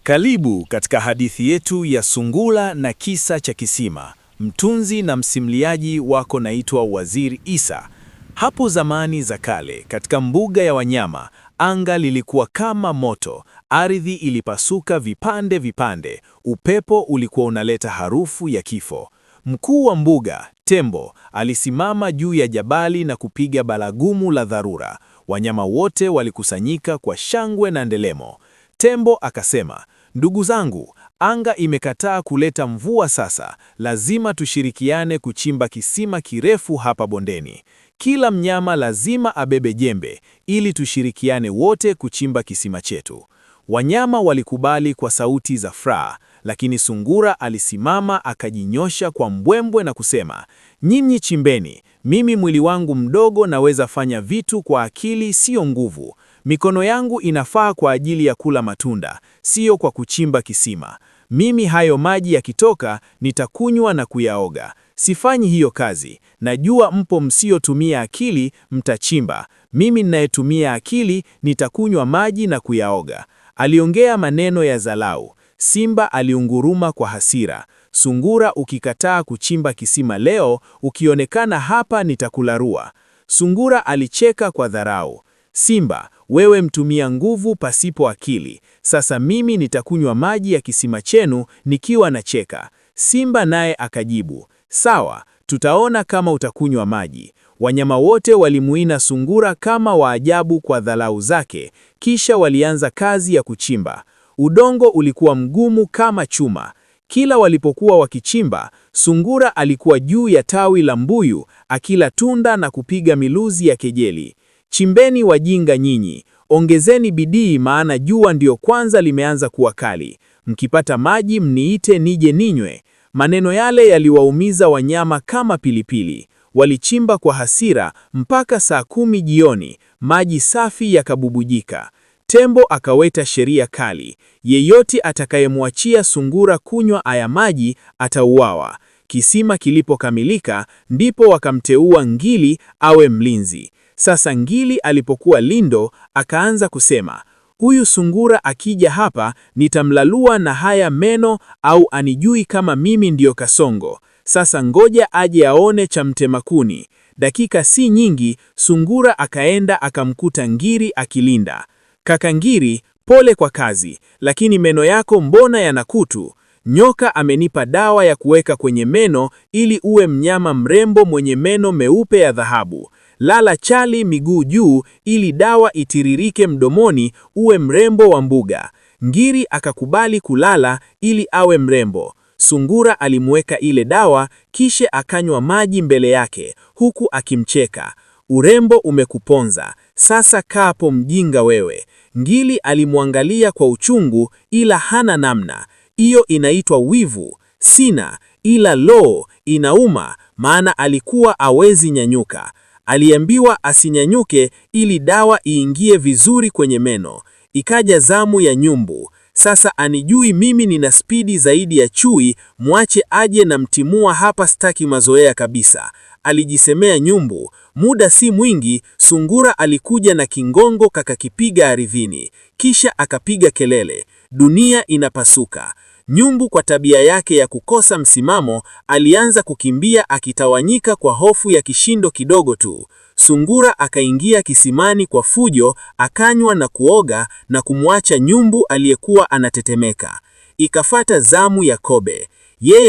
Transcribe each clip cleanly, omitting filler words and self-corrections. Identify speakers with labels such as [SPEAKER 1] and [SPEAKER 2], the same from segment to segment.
[SPEAKER 1] Karibu katika hadithi yetu ya Sungura na Kisa cha Kisima. Mtunzi na msimuliaji wako naitwa Waziri Isa. Hapo zamani za kale, katika mbuga ya wanyama, anga lilikuwa kama moto, ardhi ilipasuka vipande vipande, upepo ulikuwa unaleta harufu ya kifo. Mkuu wa mbuga, Tembo, alisimama juu ya jabali na kupiga baragumu la dharura. Wanyama wote walikusanyika kwa shangwe na ndelemo. Tembo akasema, "Ndugu zangu, anga imekataa kuleta mvua sasa, lazima tushirikiane kuchimba kisima kirefu hapa bondeni. Kila mnyama lazima abebe jembe, ili tushirikiane wote kuchimba kisima chetu." Wanyama walikubali kwa sauti za furaha, lakini Sungura alisimama akajinyosha kwa mbwembwe na kusema, "Nyinyi chimbeni, mimi mwili wangu mdogo naweza fanya vitu kwa akili, sio nguvu. Mikono yangu inafaa kwa ajili ya kula matunda, sio kwa kuchimba kisima. Mimi hayo maji yakitoka nitakunywa na kuyaoga. Sifanyi hiyo kazi. Najua mpo msiotumia akili mtachimba. Mimi ninayetumia akili nitakunywa maji na kuyaoga." Aliongea maneno ya dharau. Simba aliunguruma kwa hasira. "Sungura, ukikataa kuchimba kisima leo, ukionekana hapa nitakularua." Sungura alicheka kwa dharau. "Simba, wewe mtumia nguvu pasipo akili. Sasa mimi nitakunywa maji ya kisima chenu nikiwa nacheka." Simba naye akajibu, "Sawa, tutaona kama utakunywa maji." Wanyama wote walimuina Sungura kama waajabu kwa dharau zake, kisha walianza kazi ya kuchimba. Udongo ulikuwa mgumu kama chuma. Kila walipokuwa wakichimba, Sungura alikuwa juu ya tawi la mbuyu, akila tunda na kupiga miluzi ya kejeli. "Chimbeni wajinga nyinyi, ongezeni bidii maana jua ndio kwanza limeanza kuwa kali. Mkipata maji mniite nije ninywe." Maneno yale yaliwaumiza wanyama kama pilipili. Walichimba kwa hasira mpaka saa 10 jioni, maji safi yakabubujika. Tembo akaweka sheria kali. Yeyote atakayemwachia Sungura kunywa haya maji atauawa. Kisima kilipokamilika, ndipo wakamteua Ngili awe mlinzi. Sasa Ngili alipokuwa lindo, akaanza kusema, "Huyu Sungura akija hapa, nitamlalua na haya meno au anijui kama mimi ndio Kasongo. Sasa ngoja aje aone cha mtema kuni." Dakika si nyingi, Sungura akaenda akamkuta Ngiri akilinda. "Kaka Ngiri, pole kwa kazi, lakini meno yako mbona yana kutu? Nyoka amenipa dawa ya kuweka kwenye meno ili uwe mnyama mrembo mwenye meno meupe ya dhahabu. Lala chali miguu juu ili dawa itiririke mdomoni uwe mrembo wa mbuga." Ngiri akakubali kulala ili awe mrembo. Sungura alimweka ile dawa kisha akanywa maji mbele yake huku akimcheka. "Urembo umekuponza, sasa kapo mjinga wewe." Ngili alimwangalia kwa uchungu ila hana namna. "Iyo inaitwa wivu." "Sina, ila inauma," maana alikuwa hawezi nyanyuka. Aliambiwa asinyanyuke ili dawa iingie vizuri kwenye meno. Ikaja zamu ya Nyumbu. "Sasa anijui mimi nina spidi zaidi ya chui, mwache aje na mtimua hapa, staki mazoea kabisa," alijisemea Nyumbu. Muda si mwingi, Sungura alikuja na kingongo kakakipiga ardhini. Kisha akapiga kelele, "Dunia inapasuka." Nyumbu kwa tabia yake ya kukosa msimamo, alianza kukimbia akitawanyika kwa hofu ya kishindo kidogo tu. Sungura akaingia kisimani kwa fujo, akanywa na kuoga na kumwacha Nyumbu aliyekuwa anatetemeka. Ikafata zamu ya Kobe.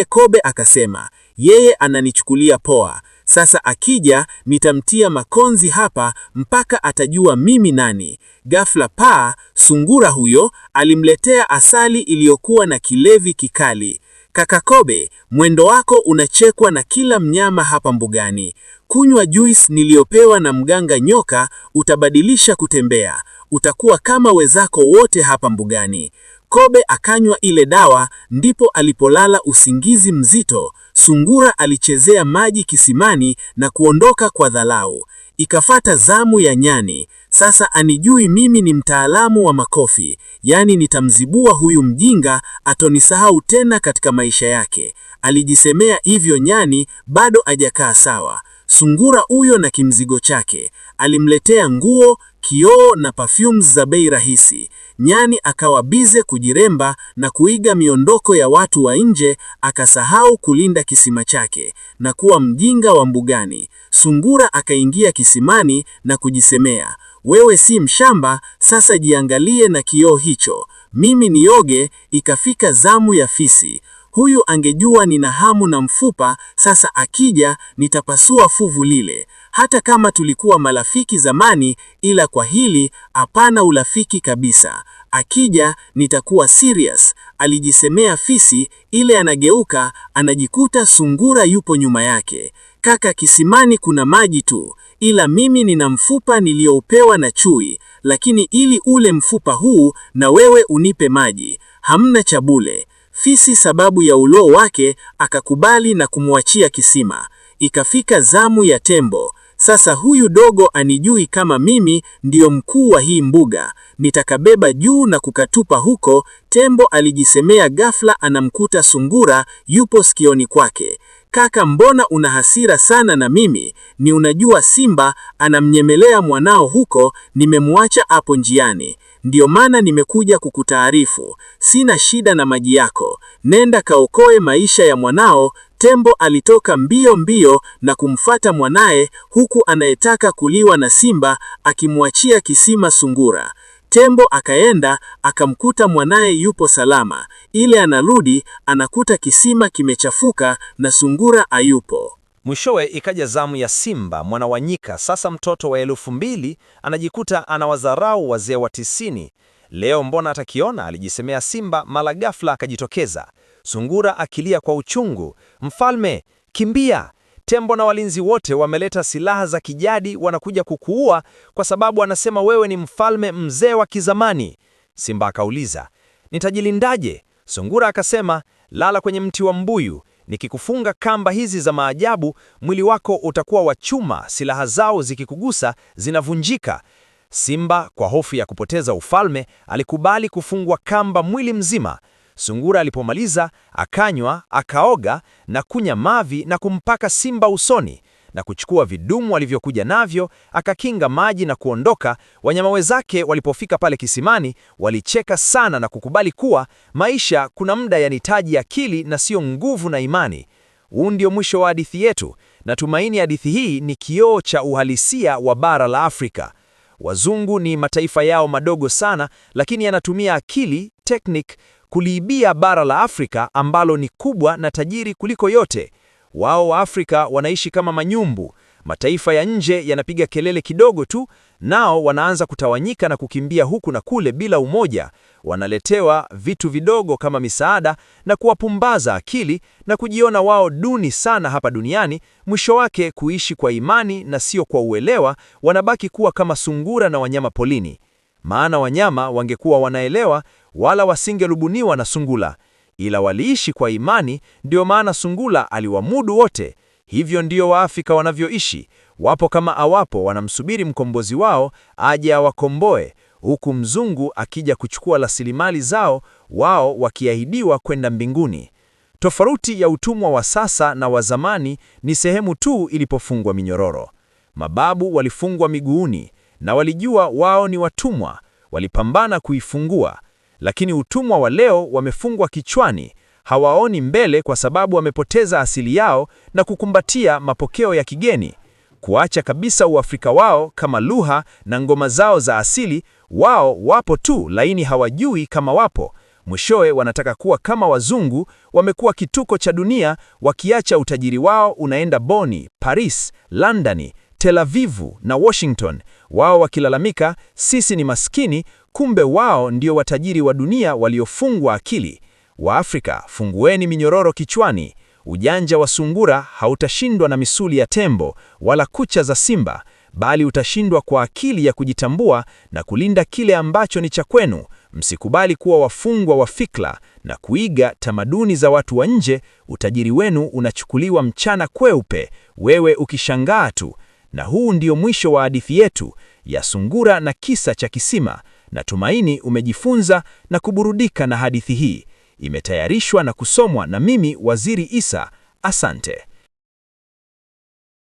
[SPEAKER 1] Kobe akasema, "Yeye ananichukulia poa. Sasa akija nitamtia makonzi hapa mpaka atajua mimi nani." Ghafla Sungura huyo alimletea asali iliyokuwa na kilevi kikali. "Kaka Kobe, mwendo wako unachekwa na kila mnyama hapa mbugani. Kunywa juice niliyopewa na mganga nyoka, utabadilisha kutembea. Utakuwa kama wenzako wote hapa mbugani." Kobe akanywa ile dawa, ndipo alipolala usingizi mzito. Sungura alichezea maji kisimani na kuondoka kwa dharau. Ikafata zamu ya Nyani. "Sasa anijui mimi ni mtaalamu wa makofi, yaani nitamzibua huyu mjinga, atonisahau tena katika maisha yake." Alijisemea hivyo Nyani, bado hajakaa sawa. Sungura huyo na kimzigo chake. Alimletea nguo,
[SPEAKER 2] kioo na perfumes za bei rahisi. Nyani akawa bize kujiremba na kuiga miondoko ya watu wa nje, akasahau kulinda kisima chake na kuwa mjinga wa mbugani. Sungura akaingia kisimani na kujisemea, wewe si mshamba, sasa jiangalie na kioo hicho. Mimi nioge. Ikafika zamu ya fisi. Huyu angejua nina hamu na mfupa, sasa akija nitapasua fuvu lile. Hata kama tulikuwa marafiki zamani, ila kwa hili hapana urafiki kabisa. Akija nitakuwa serious, alijisemea fisi. Ile anageuka, anajikuta sungura yupo nyuma yake. Kaka, kisimani kuna maji tu, ila mimi nina mfupa niliyoupewa na chui, lakini ili ule mfupa huu na wewe unipe maji, hamna cha bure. Fisi sababu ya uloo wake akakubali na kumwachia kisima. Ikafika zamu ya tembo. Sasa huyu dogo anijui kama mimi ndiyo mkuu wa hii mbuga, nitakabeba juu na kukatupa huko. Tembo alijisemea. Ghafla anamkuta sungura yupo sikioni kwake. Kaka, mbona una hasira sana na mimi? Ni unajua simba anamnyemelea mwanao huko, nimemwacha hapo njiani. Ndio maana nimekuja kukutaarifu. Sina shida na maji yako, nenda kaokoe maisha ya mwanao. Tembo alitoka mbio mbio na kumfata mwanaye, huku anayetaka kuliwa na simba akimwachia kisima sungura. Tembo akaenda akamkuta mwanaye yupo salama. Ile anarudi anakuta kisima kimechafuka na sungura hayupo.
[SPEAKER 3] Mwishowe ikaja zamu ya simba, mwana wa nyika. Sasa mtoto wa 2000 anajikuta anawadharau wazee wa 90. Leo mbona atakiona, alijisemea simba. Mara ghafla akajitokeza sungura akilia kwa uchungu, mfalme kimbia, tembo na walinzi wote wameleta silaha za kijadi, wanakuja kukuua kwa sababu anasema wewe ni mfalme mzee wa kizamani. Simba akauliza, nitajilindaje? Sungura akasema, lala kwenye mti wa mbuyu, nikikufunga kamba hizi za maajabu, mwili wako utakuwa wa chuma, silaha zao zikikugusa zinavunjika. Simba kwa hofu ya kupoteza ufalme alikubali kufungwa kamba mwili mzima. Sungura alipomaliza akanywa, akaoga na kunya mavi na kumpaka simba usoni na kuchukua vidumu alivyokuja navyo, akakinga maji na kuondoka. Wanyama wenzake walipofika pale kisimani walicheka sana na kukubali kuwa maisha kuna muda yanahitaji akili na sio nguvu na imani. Huu ndio mwisho wa hadithi yetu. Natumaini hadithi hii ni kioo cha uhalisia wa bara la Afrika. Wazungu ni mataifa yao madogo sana, lakini yanatumia akili, technique kuliibia bara la Afrika ambalo ni kubwa na tajiri kuliko yote. Wao wa Afrika wanaishi kama manyumbu. Mataifa ya nje yanapiga kelele kidogo tu, nao wanaanza kutawanyika na kukimbia huku na kule bila umoja. Wanaletewa vitu vidogo kama misaada na kuwapumbaza akili na kujiona wao duni sana hapa duniani. Mwisho wake kuishi kwa imani na sio kwa uelewa, wanabaki kuwa kama sungura na wanyama polini. Maana wanyama wangekuwa wanaelewa wala wasingelubuniwa na sungula, ila waliishi kwa imani, ndio maana sungula aliwamudu wote. Hivyo ndio Waafrika wanavyoishi, wapo kama awapo, wanamsubiri mkombozi wao aje awakomboe, huku mzungu akija kuchukua rasilimali zao, wao wakiahidiwa kwenda mbinguni. Tofauti ya utumwa wa sasa na wa zamani ni sehemu tu ilipofungwa minyororo. Mababu walifungwa miguuni na walijua wao ni watumwa, walipambana kuifungua. Lakini utumwa wa leo wamefungwa kichwani, hawaoni mbele kwa sababu wamepoteza asili yao na kukumbatia mapokeo ya kigeni. Kuacha kabisa uafrika wao kama lugha na ngoma zao za asili, wao wapo tu laini hawajui kama wapo. Mwishowe wanataka kuwa kama wazungu, wamekuwa kituko cha dunia, wakiacha utajiri wao unaenda Boni, Paris, Londoni, Tel Avivu na Washington. Wao wakilalamika sisi ni maskini, kumbe wao ndio watajiri wa dunia waliofungwa akili. Waafrika, fungueni minyororo kichwani. Ujanja wa sungura hautashindwa na misuli ya tembo wala kucha za simba, bali utashindwa kwa akili ya kujitambua na kulinda kile ambacho ni cha kwenu. Msikubali kuwa wafungwa wa fikra na kuiga tamaduni za watu wa nje. Utajiri wenu unachukuliwa mchana kweupe, wewe ukishangaa tu. Na huu ndio mwisho wa hadithi yetu ya sungura na kisa cha kisima. Natumaini umejifunza na kuburudika na hadithi hii. Imetayarishwa na kusomwa na mimi Waziri Issa. Asante.